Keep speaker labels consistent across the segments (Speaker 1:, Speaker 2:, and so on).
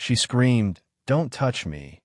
Speaker 1: She screamed, "Don't touch me.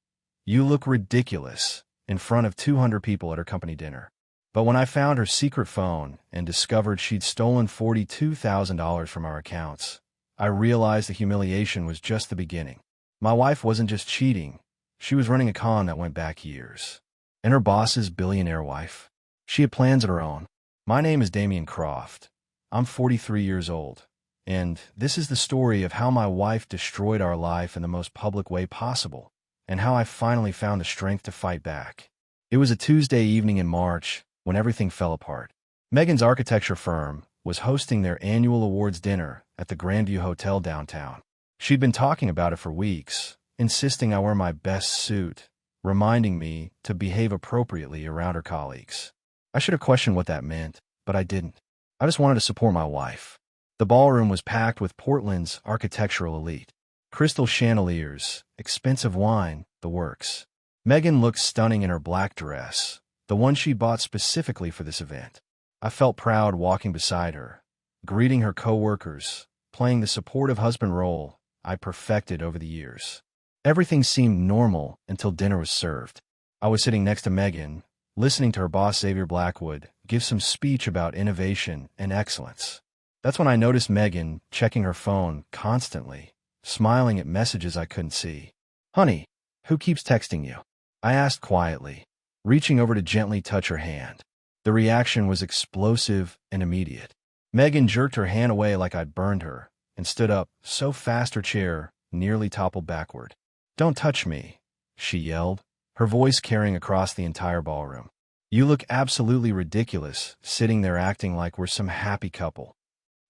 Speaker 1: You look ridiculous," in front of 200 people at her company dinner. But when I found her secret phone and discovered she'd stolen $42,000 from our accounts, I realized the humiliation was just the beginning. My wife wasn't just cheating. She was running a con that went back years. And her boss's billionaire wife. She had plans of her own. My name is Damian Croft. I'm 43 years old. And this is the story of how my wife destroyed our life in the most public way possible, and how I finally found the strength to fight back. It was a Tuesday evening in March when everything fell apart. Megan's architecture firm was hosting their annual awards dinner at the Grandview Hotel downtown. She'd been talking about it for weeks, insisting I wear my best suit, reminding me to behave appropriately around her colleagues. I should have questioned what that meant, but I didn't. I just wanted to support my wife. The ballroom was packed with Portland's architectural elite. Crystal chandeliers, expensive wine, the works. Megan looked stunning in her black dress, the one she bought specifically for this event. I felt proud walking beside her, greeting her coworkers, playing the supportive husband role I perfected over the years. Everything seemed normal until dinner was served. I was sitting next to Megan, listening to her boss Xavier Blackwood give some speech about innovation and excellence. That's when I noticed Megan checking her phone constantly, smiling at messages I couldn't see. "Honey, who keeps texting you?" I asked quietly, reaching over to gently touch her hand. The reaction was explosive and immediate. Megan jerked her hand away like I'd burned her and stood up so fast her chair nearly toppled backward. "Don't touch me," she yelled, her voice carrying across the entire ballroom. "You look absolutely ridiculous sitting there acting like we're some happy couple."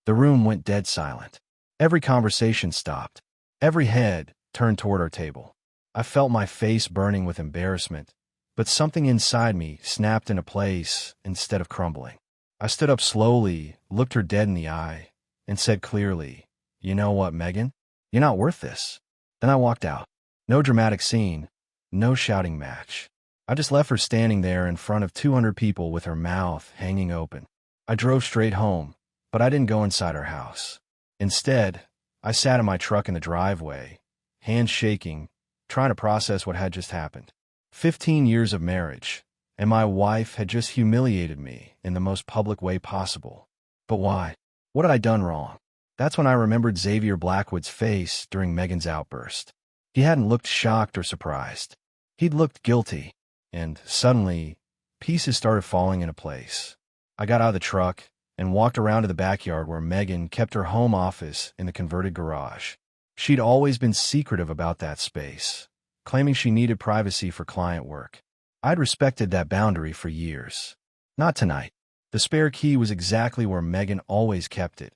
Speaker 1: The room went dead silent. Every conversation stopped. Every head turned toward our table. I felt my face burning with embarrassment, but something inside me snapped into place instead of crumbling. I stood up slowly, looked her dead in the eye, and said clearly, "You know what, Megan? You're not worth this." Then I walked out. No dramatic scene, no shouting match. I just left her standing there in front of 200 people with her mouth hanging open. I drove straight home, but I didn't go inside her house. Instead, I sat in my truck in the driveway, hands shaking, trying to process what had just happened. 15 years of marriage, and my wife had just humiliated me in the most public way possible. But why? What had I done wrong? That's when I remembered Xavier Blackwood's face during Megan's outburst. He hadn't looked shocked or surprised. He'd looked guilty, and suddenly, pieces started falling into place. I got out of the truck and walked around to the backyard where Megan kept her home office in the converted garage. She'd always been secretive about that space, claiming she needed privacy for client work. I'd respected that boundary for years. Not tonight. The spare key was exactly where Megan always kept it,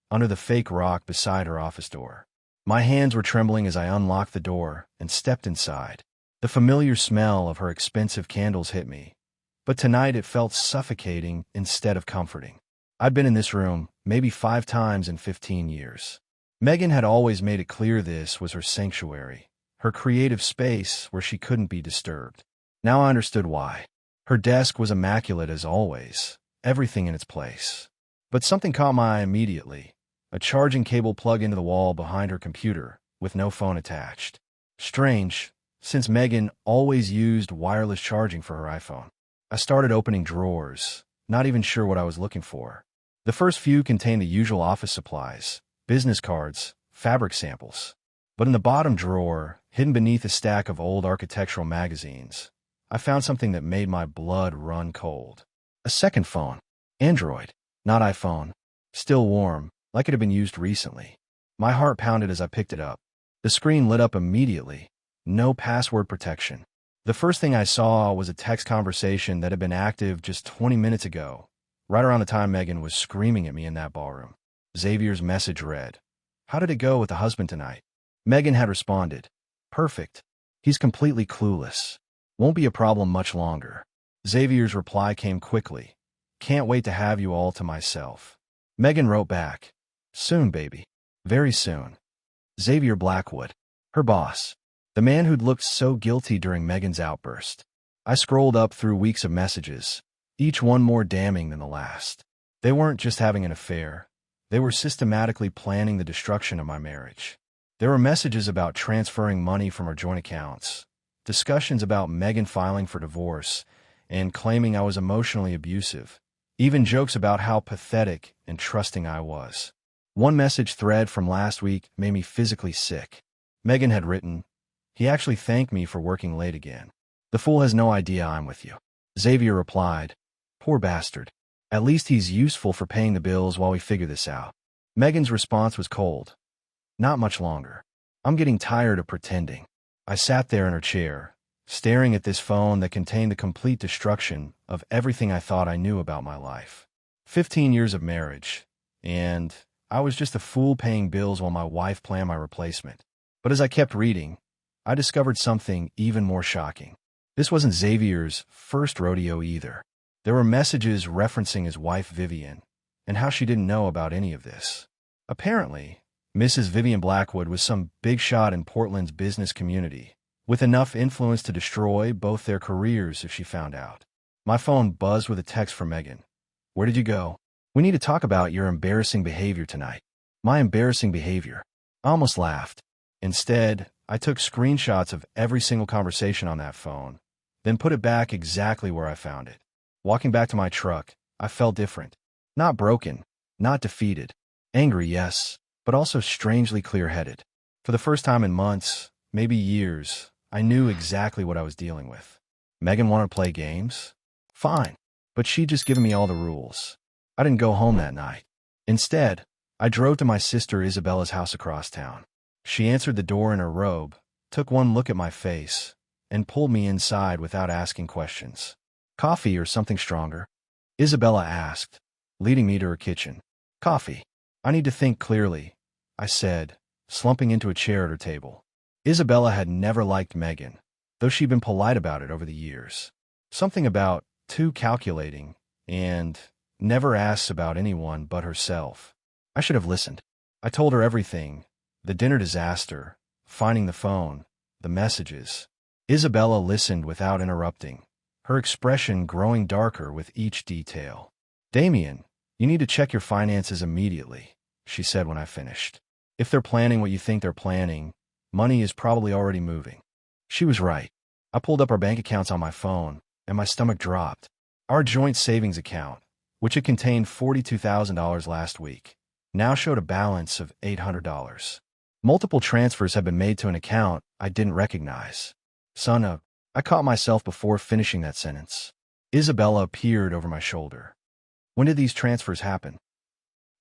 Speaker 1: under the fake rock beside her office door. My hands were trembling as I unlocked the door and stepped inside. The familiar smell of her expensive candles hit me, but tonight it felt suffocating instead of comforting. I'd been in this room maybe 5 times in 15 years. Megan had always made it clear this was her sanctuary, her creative space where she couldn't be disturbed. Now I understood why. Her desk was immaculate as always, everything in its place. But something caught my eye immediately, a charging cable plugged into the wall behind her computer, with no phone attached. Strange, since Megan always used wireless charging for her iPhone. I started opening drawers, not even sure what I was looking for. The first few contained the usual office supplies, business cards, fabric samples. But in the bottom drawer, hidden beneath a stack of old architectural magazines, I found something that made my blood run cold. A second phone. Android, not iPhone. Still warm, like it had been used recently. My heart pounded as I picked it up. The screen lit up immediately. No password protection. The first thing I saw was a text conversation that had been active just 20 minutes ago, right around the time Megan was screaming at me in that ballroom. Xavier's message read, "How did it go with the husband tonight?" Megan had responded, "Perfect. He's completely clueless. Won't be a problem much longer." Xavier's reply came quickly, "Can't wait to have you all to myself." Megan wrote back, "Soon, baby. Very soon." Xavier Blackwood, her boss, the man who'd looked so guilty during Megan's outburst. I scrolled up through weeks of messages, each one more damning than the last. They weren't just having an affair. They were systematically planning the destruction of my marriage. There were messages about transferring money from our joint accounts, discussions about Megan filing for divorce, and claiming I was emotionally abusive, even jokes about how pathetic and trusting I was. One message thread from last week made me physically sick. Megan had written, "He actually thanked me for working late again. The fool has no idea I'm with you." Xavier replied, "Poor bastard. At least he's useful for paying the bills while we figure this out." Megan's response was cold. "Not much longer. I'm getting tired of pretending." I sat there in her chair, staring at this phone that contained the complete destruction of everything I thought I knew about my life. 15 years of marriage, and I was just a fool paying bills while my wife planned my replacement. But as I kept reading, I discovered something even more shocking. This wasn't Xavier's first rodeo either. There were messages referencing his wife Vivien, and how she didn't know about any of this. Apparently, Mrs. Vivien Blackwood was some big shot in Portland's business community, with enough influence to destroy both their careers if she found out. My phone buzzed with a text from Megan. "Where did you go? We need to talk about your embarrassing behavior tonight." My embarrassing behavior. I almost laughed. Instead, I took screenshots of every single conversation on that phone, then put it back exactly where I found it. Walking back to my truck, I felt different. Not broken, not defeated. Angry, yes, but also strangely clear-headed. For the first time in months, maybe years, I knew exactly what I was dealing with. Megan wanted to play games? Fine, but she'd just given me all the rules. I didn't go home that night. Instead, I drove to my sister Isabella's house across town. She answered the door in her robe, took one look at my face, and pulled me inside without asking questions. "Coffee or something stronger?" Isabella asked, leading me to her kitchen. "Coffee. I need to think clearly," I said, slumping into a chair at her table. Isabella had never liked Megan, though she'd been polite about it over the years. Something about too calculating and never asks about anyone but herself. I should have listened. I told her everything, the dinner disaster, finding the phone, the messages. Isabella listened without interrupting, her expression growing darker with each detail. "Damien, you need to check your finances immediately," she said when I finished. "If they're planning what you think they're planning, money is probably already moving." She was right. I pulled up our bank accounts on my phone, and my stomach dropped. Our joint savings account, which had contained $42,000 last week, now showed a balance of $800. Multiple transfers had been made to an account I didn't recognize. "Son, I caught myself before finishing that sentence." Isabella peered over my shoulder. "When did these transfers happen?"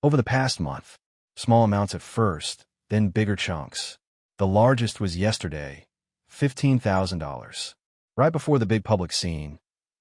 Speaker 1: "Over the past month. Small amounts at first, then bigger chunks. The largest was yesterday, $15,000. Right before the big public scene,"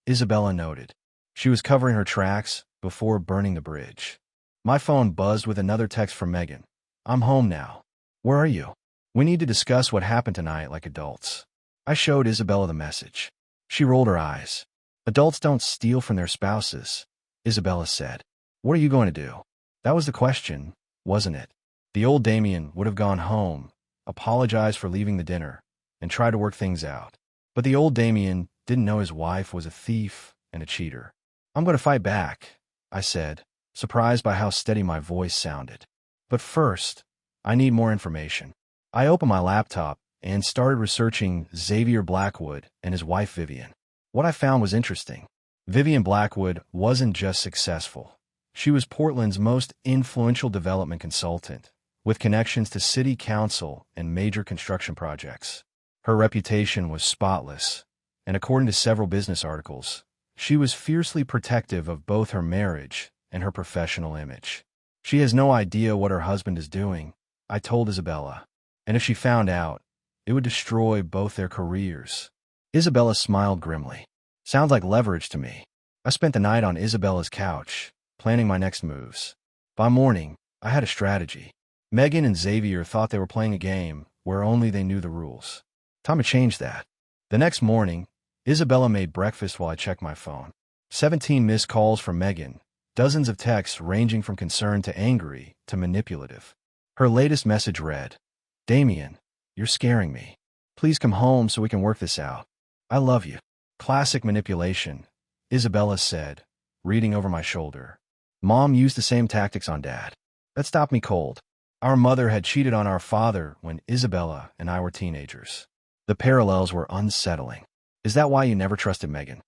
Speaker 1: Isabella noted. She was covering her tracks before burning the bridge. My phone buzzed with another text from Megan. "I'm home now. Where are you? We need to discuss what happened tonight like adults." I showed Isabella the message. She rolled her eyes. "Adults don't steal from their spouses," Isabella said. "What are you going to do?" That was the question, wasn't it? The old Damien would have gone home, apologized for leaving the dinner, and tried to work things out. But the old Damien didn't know his wife was a thief and a cheater. "I'm going to fight back," I said, surprised by how steady my voice sounded. "But first, I need more information." I opened my laptop and started researching Xavier Blackwood and his wife Vivien. What I found was interesting. Vivien Blackwood wasn't just successful. She was Portland's most influential development consultant, with connections to city council and major construction projects. Her reputation was spotless, and according to several business articles, she was fiercely protective of both her marriage and her professional image. "She has no idea what her husband is doing," I told Isabella, "and if she found out, it would destroy both their careers." Isabella smiled grimly. "Sounds like leverage to me." I spent the night on Isabella's couch, planning my next moves. By morning, I had a strategy. Megan and Xavier thought they were playing a game where only they knew the rules. Time to change that. The next morning, Isabella made breakfast while I checked my phone. 17 missed calls from Megan, dozens of texts ranging from concerned to angry to manipulative. Her latest message read, "Damien, you're scaring me. Please come home so we can work this out. I love you." "Classic manipulation," Isabella said, reading over my shoulder. "Mom used the same tactics on Dad. That stopped me cold." Our mother had cheated on our father when Isabella and I were teenagers. The parallels were unsettling. Is that why you never trusted Megan?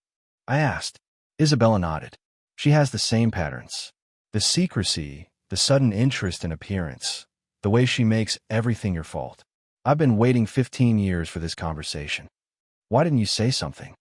Speaker 1: I asked. Isabella nodded. She has the same patterns. The secrecy, the sudden interest in appearance, the way she makes everything your fault. I've been waiting 15 years for this conversation. Why didn't you say something?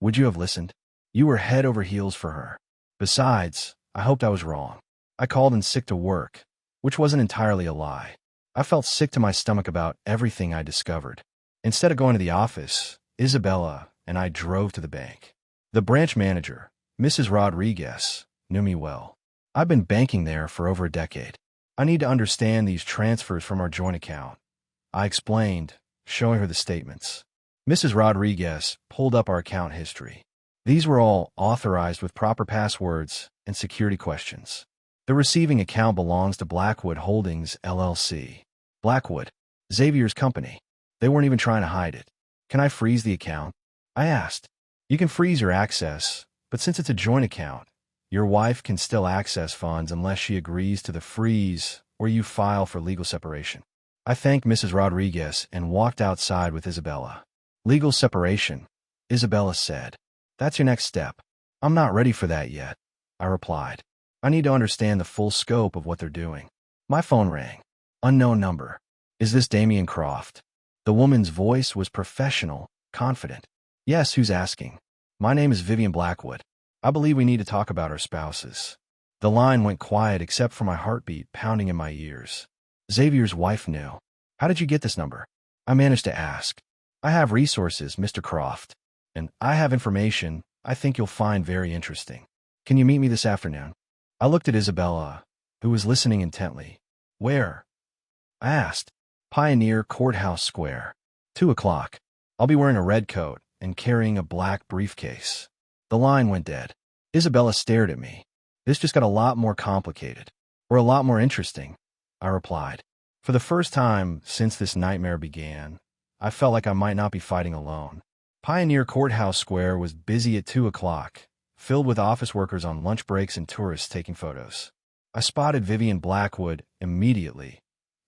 Speaker 1: Would you have listened? You were head over heels for her. Besides, I hoped I was wrong. I called in sick to work, which wasn't entirely a lie. I felt sick to my stomach about everything I discovered. Instead of going to the office, Isabella and I drove to the bank. The branch manager, Mrs. Rodriguez, knew me well. I've been banking there for over a decade. I need to understand these transfers from our joint account. I explained, showing her the statements. Mrs. Rodriguez pulled up our account history. These were all authorized with proper passwords and security questions. The receiving account belongs to Blackwood Holdings, LLC. Blackwood, Xavier's company. They weren't even trying to hide it. Can I freeze the account? I asked. You can freeze your access, but since it's a joint account, your wife can still access funds unless she agrees to the freeze or you file for legal separation. I thanked Mrs. Rodriguez and walked outside with Isabella. Legal separation, Isabella said. That's your next step. I'm not ready for that yet, I replied. I need to understand the full scope of what they're doing. My phone rang. Unknown number. Is this Damien Croft? The woman's voice was professional, confident. Yes, who's asking? My name is Vivien Blackwood. I believe we need to talk about our spouses. The line went quiet except for my heartbeat pounding in my ears. Xavier's wife knew. How did you get this number? I managed to ask. I have resources, Mr. Croft, and I have information I think you'll find very interesting. Can you meet me this afternoon? I looked at Isabella, who was listening intently. Where? I asked. Pioneer Courthouse Square. 2 o'clock. I'll be wearing a red coat and carrying a black briefcase. The line went dead. Isabella stared at me. This just got a lot more complicated, or a lot more interesting, I replied. For the first time since this nightmare began, I felt like I might not be fighting alone. Pioneer Courthouse Square was busy at 2 o'clock, filled with office workers on lunch breaks and tourists taking photos. I spotted Vivien Blackwood immediately,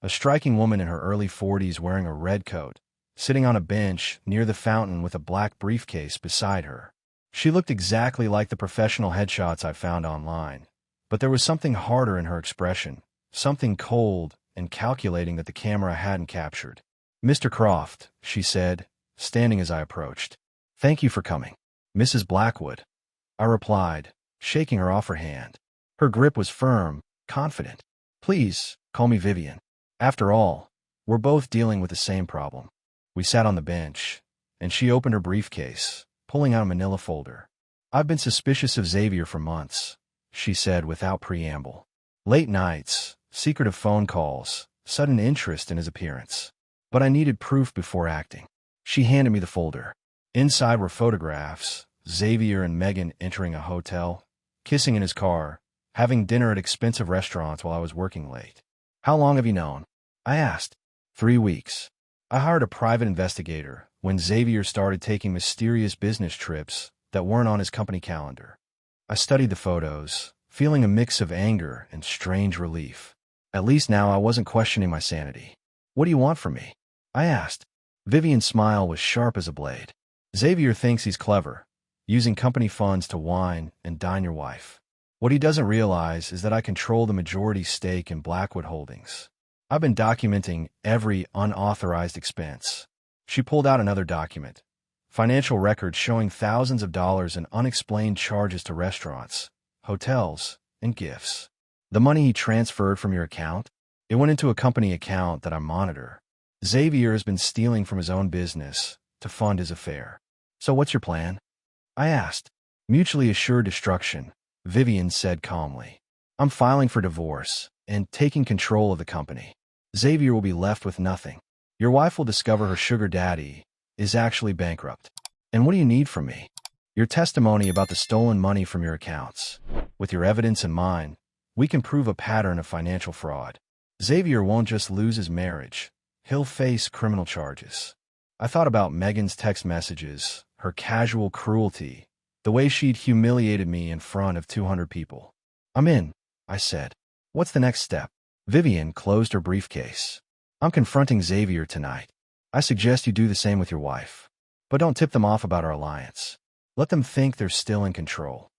Speaker 1: a striking woman in her early 40s wearing a red coat, sitting on a bench near the fountain with a black briefcase beside her. She looked exactly like the professional headshots I found online, but there was something harder in her expression, something cold and calculating that the camera hadn't captured. Mr. Croft, she said, standing as I approached. Thank you for coming. Mrs. Blackwood, I replied, shaking her off her hand. Her grip was firm, confident. Please, call me Vivien. After all, we're both dealing with the same problem. We sat on the bench, and she opened her briefcase, pulling out a manila folder. I've been suspicious of Xavier for months, she said without preamble. Late nights, secretive phone calls, sudden interest in his appearance. But I needed proof before acting. She handed me the folder. Inside were photographs, Xavier and Megan entering a hotel, kissing in his car, having dinner at expensive restaurants while I was working late. How long have you known? I asked. 3 weeks. I hired a private investigator when Xavier started taking mysterious business trips that weren't on his company calendar. I studied the photos, feeling a mix of anger and strange relief. At least now I wasn't questioning my sanity. What do you want from me? I asked. Vivien's smile was sharp as a blade. Xavier thinks he's clever, using company funds to wine and dine your wife. What he doesn't realize is that I control the majority stake in Blackwood Holdings. I've been documenting every unauthorized expense. She pulled out another document. Financial records showing thousands of dollars in unexplained charges to restaurants, hotels, and gifts. The money he transferred from your account? It went into a company account that I monitor. Xavier has been stealing from his own business to fund his affair. So what's your plan? I asked. Mutually assured destruction, Vivien said calmly. I'm filing for divorce and taking control of the company. Xavier will be left with nothing. Your wife will discover her sugar daddy is actually bankrupt. And what do you need from me? Your testimony about the stolen money from your accounts. With your evidence in mind, we can prove a pattern of financial fraud. Xavier won't just lose his marriage. He'll face criminal charges. I thought about Megan's text messages, her casual cruelty, the way she'd humiliated me in front of 200 people. I'm in, I said. What's the next step? Vivien closed her briefcase. I'm confronting Xavier tonight. I suggest you do the same with your wife. But don't tip them off about our alliance. Let them think they're still in control.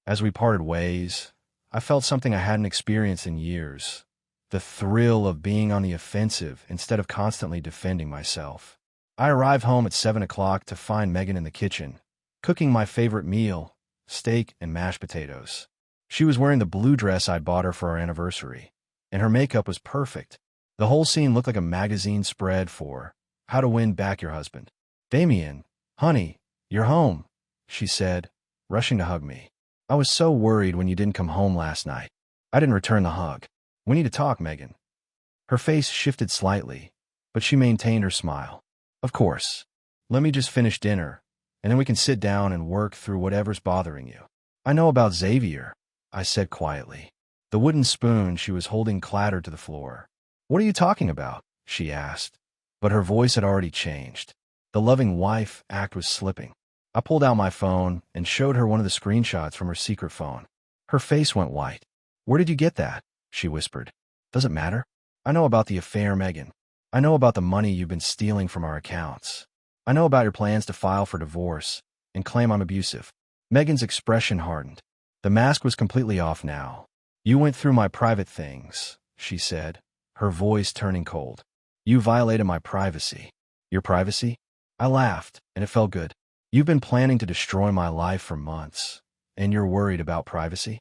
Speaker 1: As we parted ways, I felt something I hadn't experienced in years. The thrill of being on the offensive instead of constantly defending myself. I arrived home at 7 o'clock to find Megan in the kitchen, cooking my favorite meal, steak and mashed potatoes. She was wearing the blue dress I'd bought her for our anniversary, and her makeup was perfect. The whole scene looked like a magazine spread for How to Win Back Your Husband. "Damien, honey, you're home," she said, rushing to hug me. "I was so worried when you didn't come home last night." I didn't return the hug. "We need to talk, Megan." Her face shifted slightly, but she maintained her smile. "Of course. Let me just finish dinner, and then we can sit down and work through whatever's bothering you." "I know about Xavier," I said quietly. The wooden spoon she was holding clattered to the floor. "What are you talking about?" she asked, but her voice had already changed. The loving wife act was slipping. I pulled out my phone and showed her one of the screenshots from her secret phone. Her face went white. "Where did you get that?" she whispered. "Does it matter? I know about the affair, Megan. I know about the money you've been stealing from our accounts. I know about your plans to file for divorce and claim I'm abusive." Megan's expression hardened. The mask was completely off now. "You went through my private things," she said, her voice turning cold. "You violated my privacy." "Your privacy?" I laughed, and it felt good. "You've been planning to destroy my life for months, and you're worried about privacy?"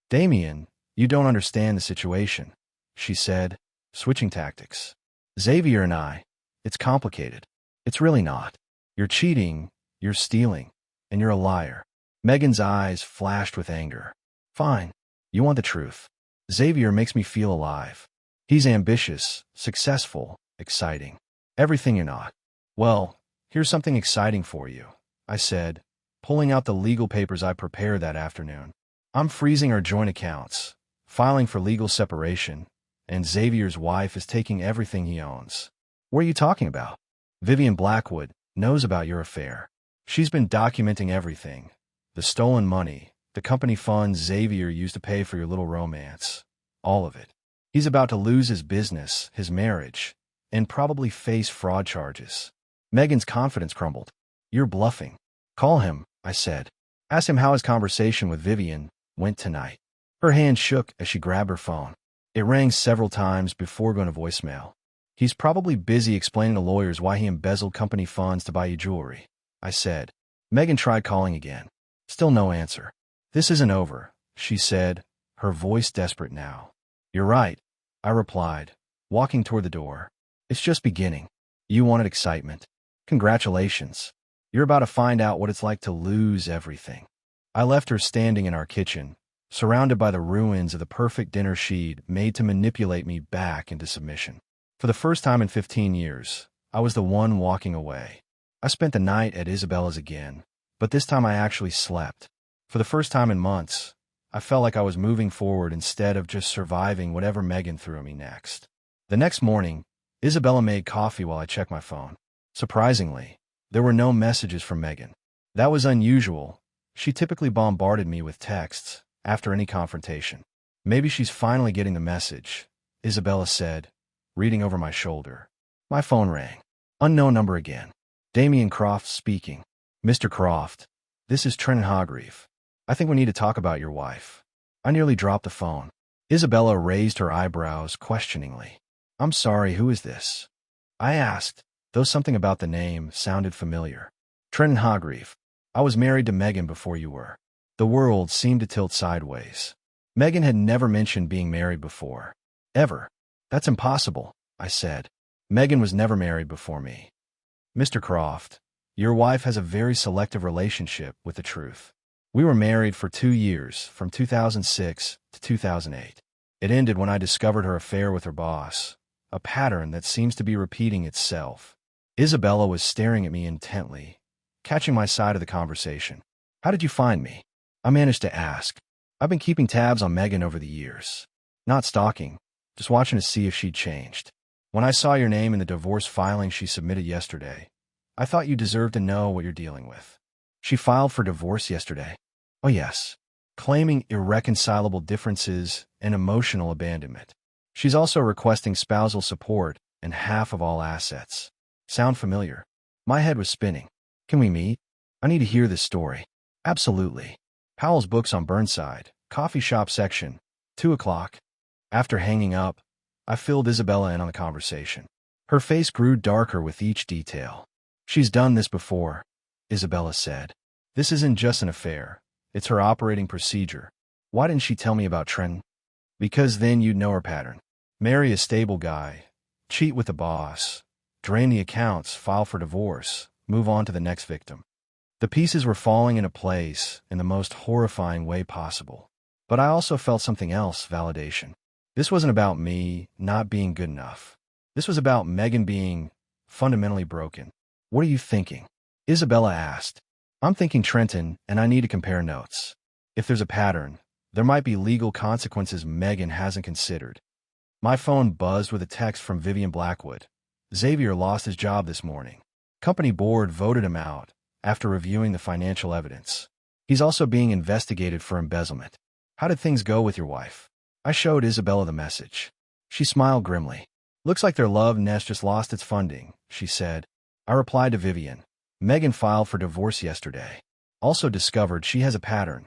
Speaker 1: "Damien, you don't understand the situation," she said, switching tactics. "Xavier and I, it's complicated. It's really not. You're cheating, you're stealing, and you're a liar." Megan's eyes flashed with anger. "Fine. You want the truth. Xavier makes me feel alive. He's ambitious, successful, exciting. Everything you're not." "Well, here's something exciting for you," I said, pulling out the legal papers I prepared that afternoon. "I'm freezing our joint accounts, filing for legal separation, and Xavier's wife is taking everything he owns." "What are you talking about?" "Vivien Blackwood knows about your affair. She's been documenting everything. The stolen money, the company funds Xavier used to pay for your little romance. All of it. He's about to lose his business, his marriage, and probably face fraud charges." Megan's confidence crumbled. "You're bluffing." "Call him," I said. "Ask him how his conversation with Vivien went tonight." Her hand shook as she grabbed her phone. It rang several times before going to voicemail. "He's probably busy explaining to lawyers why he embezzled company funds to buy you jewelry," I said. Megan tried calling again. Still no answer. "This isn't over," she said, her voice desperate now. "You're right," I replied, walking toward the door. "It's just beginning. You wanted excitement. Congratulations. You're about to find out what it's like to lose everything." I left her standing in our kitchen, surrounded by the ruins of the perfect dinner she'd made to manipulate me back into submission. For the first time in 15 years, I was the one walking away. I spent the night at Isabella's again, but this time I actually slept. For the first time in months, I felt like I was moving forward instead of just surviving whatever Megan threw at me next. The next morning, Isabella made coffee while I checked my phone. Surprisingly, there were no messages from Megan. That was unusual. She typically bombarded me with texts after any confrontation. "Maybe she's finally getting the message," Isabella said, reading over my shoulder. My phone rang. Unknown number again. "Damien Croft speaking." "Mr. Croft, this is Trenton Hargreave. I think we need to talk about your wife." I nearly dropped the phone. Isabella raised her eyebrows questioningly. "I'm sorry, who is this?" I asked, though something about the name sounded familiar. "Trenton Hargreave. I was married to Megan before you were." The world seemed to tilt sideways. Megan had never mentioned being married before. Ever. "That's impossible," I said. "Megan was never married before me." "Mr. Croft, your wife has a very selective relationship with the truth. We were married for 2 years, from 2006 to 2008. It ended when I discovered her affair with her boss, a pattern that seems to be repeating itself." Isabella was staring at me intently, catching my side of the conversation. "How did you find me?" I managed to ask. "I've been keeping tabs on Megan over the years. Not stalking, just watching to see if she'd changed. When I saw your name in the divorce filing she submitted yesterday, I thought you deserved to know what you're dealing with." "She filed for divorce yesterday?" "Oh yes, claiming irreconcilable differences and emotional abandonment. She's also requesting spousal support and half of all assets. Sound familiar? My head was spinning. Can we meet? I need to hear this story. Absolutely. Powell's Books on Burnside, coffee shop section, 2 o'clock. After hanging up, I filled Isabella in on the conversation. Her face grew darker with each detail. She's done this before, Isabella said. This isn't just an affair. It's her operating procedure. Why didn't she tell me about Trenton? Because then you'd know her pattern. Marry a stable guy, cheat with the boss, drain the accounts, file for divorce, move on to the next victim. The pieces were falling into place in the most horrifying way possible. But I also felt something else, validation. This wasn't about me not being good enough. This was about Megan being fundamentally broken. What are you thinking? Isabella asked. I'm thinking Trenton, and I need to compare notes. If there's a pattern, there might be legal consequences Megan hasn't considered. My phone buzzed with a text from Vivien Blackwood. Xavier lost his job this morning. Company board voted him out after reviewing the financial evidence. He's also being investigated for embezzlement. How did things go with your wife? I showed Isabella the message. She smiled grimly. Looks like their love nest just lost its funding, she said. I replied to Vivien. Megan filed for divorce yesterday. Also discovered she has a pattern.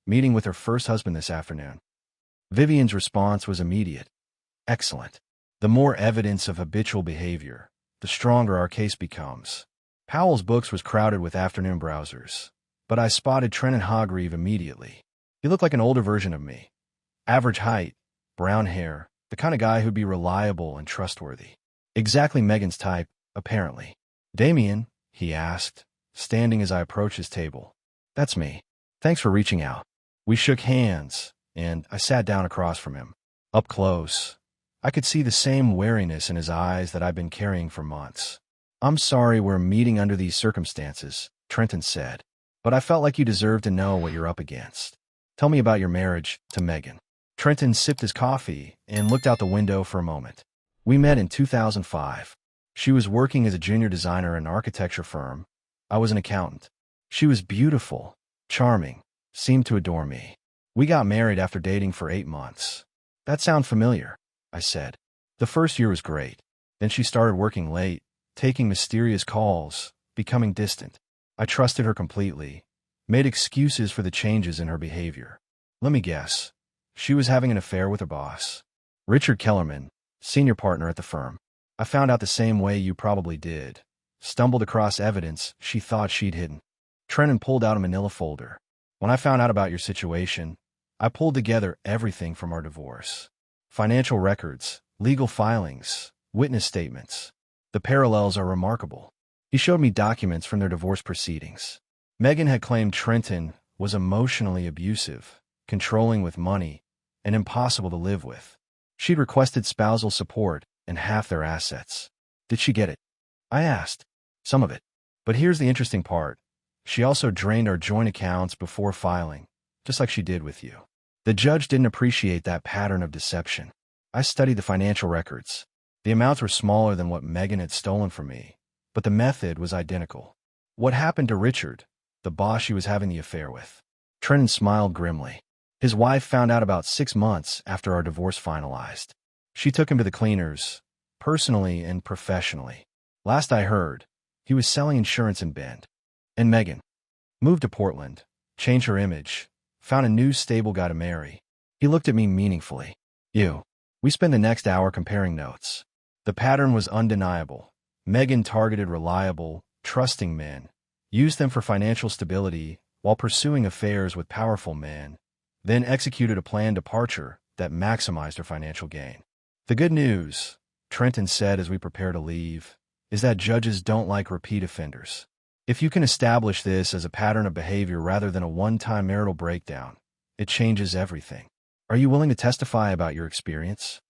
Speaker 1: Meeting with her first husband this afternoon. Vivien's response was immediate. Excellent. The more evidence of habitual behavior, the stronger our case becomes. Powell's Books was crowded with afternoon browsers, but I spotted Trenton Hargreave immediately. He looked like an older version of me. Average height, brown hair, the kind of guy who'd be reliable and trustworthy. Exactly Megan's type, apparently. Damien, he asked, standing as I approached his table. That's me. Thanks for reaching out. We shook hands, and I sat down across from him. Up close, I could see the same wariness in his eyes that I'd been carrying for months. I'm sorry we're meeting under these circumstances, Trenton said, but I felt like you deserved to know what you're up against. Tell me about your marriage to Megan. Trenton sipped his coffee and looked out the window for a moment. We met in 2005. She was working as a junior designer at an architecture firm. I was an accountant. She was beautiful, charming, seemed to adore me. We got married after dating for 8 months. That sounds familiar, I said. The first year was great. Then she started working late, taking mysterious calls, becoming distant. I trusted her completely, made excuses for the changes in her behavior. Let me guess. She was having an affair with her boss. Richard Kellerman, senior partner at the firm. I found out the same way you probably did. Stumbled across evidence she thought she'd hidden. Trenton pulled out a manila folder. When I found out about your situation, I pulled together everything from our divorce. Financial records, legal filings, witness statements. The parallels are remarkable. He showed me documents from their divorce proceedings. Megan had claimed Trenton was emotionally abusive, controlling with money, and impossible to live with. She'd requested spousal support and half their assets. Did she get it? I asked. Some of it. But here's the interesting part. She also drained our joint accounts before filing, just like she did with you. The judge didn't appreciate that pattern of deception. I studied the financial records. The amounts were smaller than what Megan had stolen from me, but the method was identical. What happened to Richard, the boss she was having the affair with? Trenton smiled grimly. His wife found out about 6 months after our divorce finalized. She took him to the cleaners, personally and professionally. Last I heard, he was selling insurance in Bend. And Megan moved to Portland, changed her image, found a new stable guy to marry. He looked at me meaningfully. We spent the next hour comparing notes. The pattern was undeniable. Megan targeted reliable, trusting men, used them for financial stability while pursuing affairs with powerful men, then executed a planned departure that maximized her financial gain. The good news, Trenton said as we prepared to leave, is that judges don't like repeat offenders. If you can establish this as a pattern of behavior rather than a one-time marital breakdown, it changes everything. Are you willing to testify about your experience?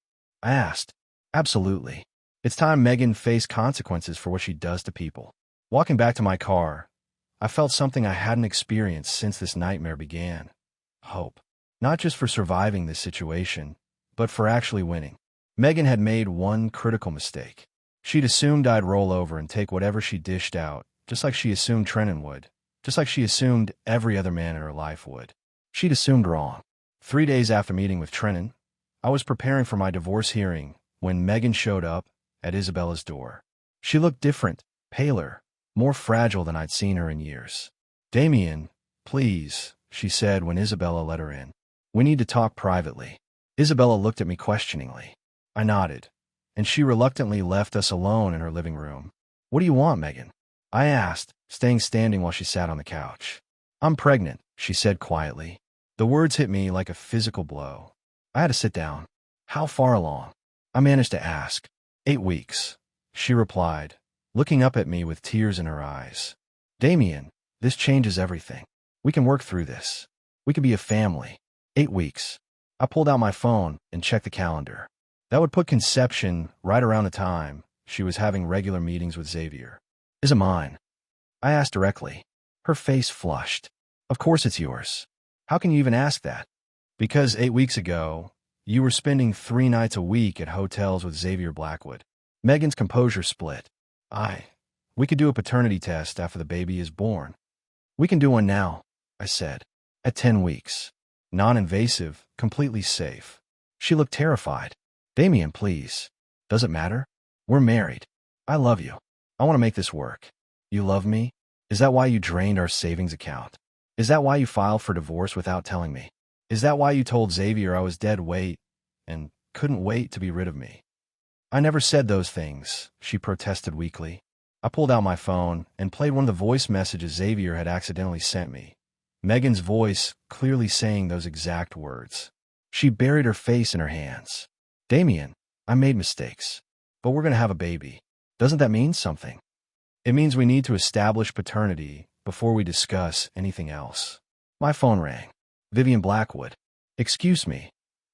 Speaker 1: I asked. Absolutely. It's time Megan faced consequences for what she does to people. Walking back to my car, I felt something I hadn't experienced since this nightmare began. Hope. Not just for surviving this situation, but for actually winning. Megan had made one critical mistake. She'd assumed I'd roll over and take whatever she dished out, just like she assumed Trenton would, just like she assumed every other man in her life would. She'd assumed wrong. 3 days after meeting with Trenton, I was preparing for my divorce hearing when Megan showed up at Isabella's door. She looked different, paler, more fragile than I'd seen her in years. "Damien, please," she said when Isabella let her in. "We need to talk privately." Isabella looked at me questioningly. I nodded, and she reluctantly left us alone in her living room. "What do you want, Megan?" I asked, staying standing while she sat on the couch. "I'm pregnant," she said quietly. The words hit me like a physical blow. I had to sit down. "How far along?" I managed to ask. 8 weeks, she replied, looking up at me with tears in her eyes. "Damien, this changes everything. We can work through this. We can be a family." 8 weeks. I pulled out my phone and checked the calendar. That would put conception right around the time she was having regular meetings with Xavier. "Is it mine?" I asked directly. Her face flushed. "Of course it's yours. How can you even ask that?" "Because 8 weeks ago, you were spending 3 nights a week at hotels with Xavier Blackwood." Megan's composure split. We could do a paternity test after the baby is born." "We can do one now," I said. "At 10 weeks. Non-invasive, completely safe." She looked terrified. "Damien, please. Does it matter? We're married. I love you. I want to make this work." "You love me? Is that why you drained our savings account? Is that why you filed for divorce without telling me? Is that why you told Xavier I was dead weight and couldn't wait to be rid of me?" "I never said those things," she protested weakly. I pulled out my phone and played one of the voice messages Xavier had accidentally sent me. Megan's voice clearly saying those exact words. She buried her face in her hands. "Damien, I made mistakes, but we're going to have a baby. Doesn't that mean something? It means we need to establish paternity before we discuss anything else." My phone rang. Vivien Blackwood. "Excuse me,"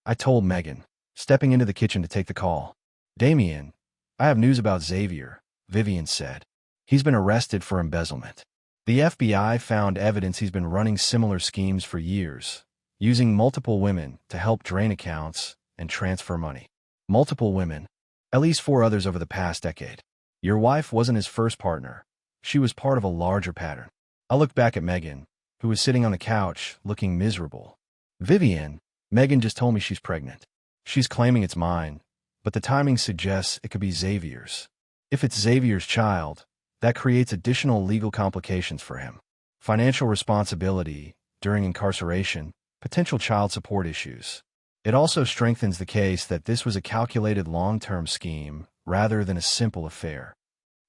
Speaker 1: I told Megan, stepping into the kitchen to take the call. "Damien, I have news about Xavier," Vivien said. "He's been arrested for embezzlement. The FBI found evidence he's been running similar schemes for years, using multiple women to help drain accounts and transfer money." "Multiple women?" "At least 4 others over the past decade. Your wife wasn't his first partner. She was part of a larger pattern." I looked back at Megan, who was sitting on the couch, looking miserable. "Vivien, Megan just told me she's pregnant. She's claiming it's mine, but the timing suggests it could be Xavier's. If it's Xavier's child, that creates additional legal complications for him. Financial responsibility during incarceration, potential child support issues. It also strengthens the case that this was a calculated long-term scheme rather than a simple affair."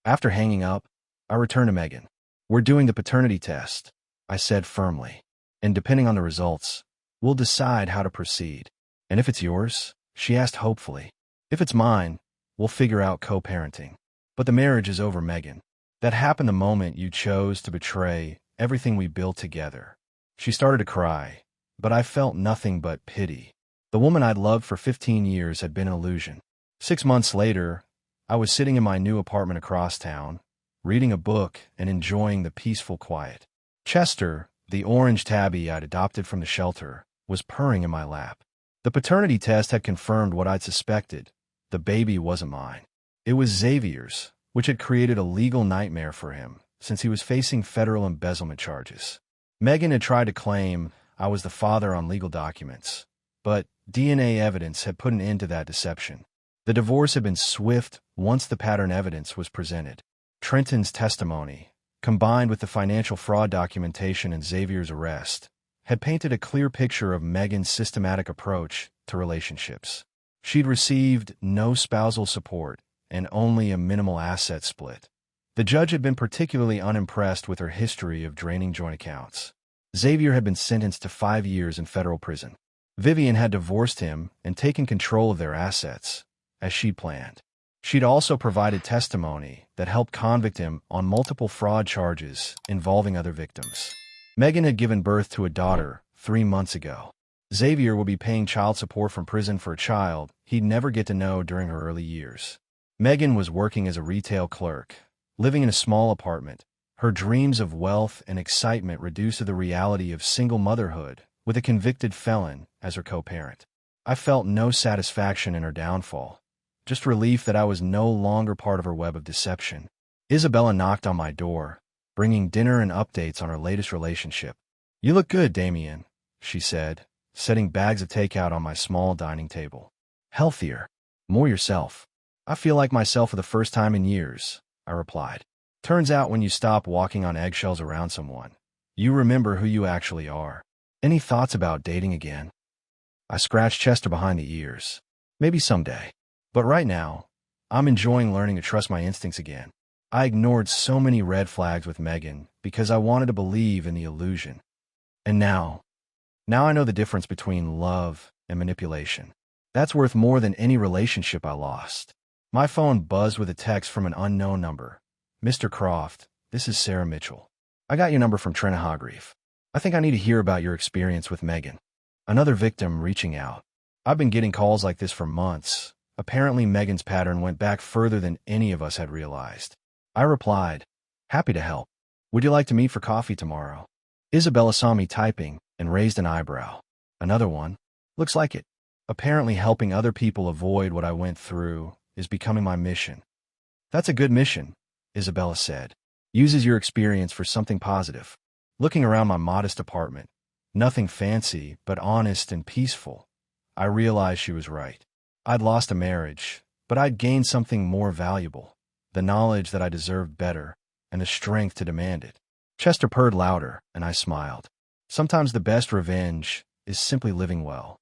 Speaker 1: After hanging up, I returned to Megan. "We're doing the paternity test," I said firmly. "And depending on the results, we'll decide how to proceed." "And if it's yours?" she asked hopefully. "If it's mine, we'll figure out co-parenting. But the marriage is over, Megan. That happened the moment you chose to betray everything we built together." She started to cry, but I felt nothing but pity. The woman I'd loved for 15 years had been an illusion. 6 months later, I was sitting in my new apartment across town, reading a book and enjoying the peaceful quiet. Chester, the orange tabby I'd adopted from the shelter, was purring in my lap. The paternity test had confirmed what I'd suspected. The baby wasn't mine. It was Xavier's, which had created a legal nightmare for him since he was facing federal embezzlement charges. Megan had tried to claim I was the father on legal documents, but DNA evidence had put an end to that deception. The divorce had been swift once the pattern evidence was presented. Trenton's testimony, combined with the financial fraud documentation and Xavier's arrest, had painted a clear picture of Megan's systematic approach to relationships. She'd received no spousal support and only a minimal asset split. The judge had been particularly unimpressed with her history of draining joint accounts. Xavier had been sentenced to 5 years in federal prison. Vivien had divorced him and taken control of their assets, as she planned. She'd also provided testimony that helped convict him on multiple fraud charges involving other victims. Megan had given birth to a daughter 3 months ago. Xavier would be paying child support from prison for a child he'd never get to know during her early years. Megan was working as a retail clerk, living in a small apartment, her dreams of wealth and excitement reduced to the reality of single motherhood with a convicted felon as her co-parent. I felt no satisfaction in her downfall, just relief that I was no longer part of her web of deception. Isabella knocked on my door, bringing dinner and updates on her latest relationship. "You look good, Damien," she said, setting bags of takeout on my small dining table. Healthier. More yourself. I feel like myself for the first time in years, I replied. Turns out when you stop walking on eggshells around someone, you remember who you actually are. Any thoughts about dating again? I scratched Chester behind the ears. Maybe someday. But right now, I'm enjoying learning to trust my instincts again. I ignored so many red flags with Megan because I wanted to believe in the illusion. And now I know the difference between love and manipulation. That's worth more than any relationship I lost. My phone buzzed with a text from an unknown number. Mr. Croft, this is Sarah Mitchell. I got your number from Trina Hogreef. I think I need to hear about your experience with Megan. Another victim reaching out. I've been getting calls like this for months. Apparently Megan's pattern went back further than any of us had realized. I replied, happy to help. Would you like to meet for coffee tomorrow? Isabella saw me typing and raised an eyebrow. Another one? Looks like it. Apparently helping other people avoid what I went through is becoming my mission. That's a good mission, Isabella said. Uses your experience for something positive. Looking around my modest apartment, nothing fancy but honest and peaceful, I realized she was right. I'd lost a marriage, but I'd gained something more valuable, the knowledge that I deserved better and the strength to demand it. Chester purred louder, and I smiled. Sometimes the best revenge is simply living well.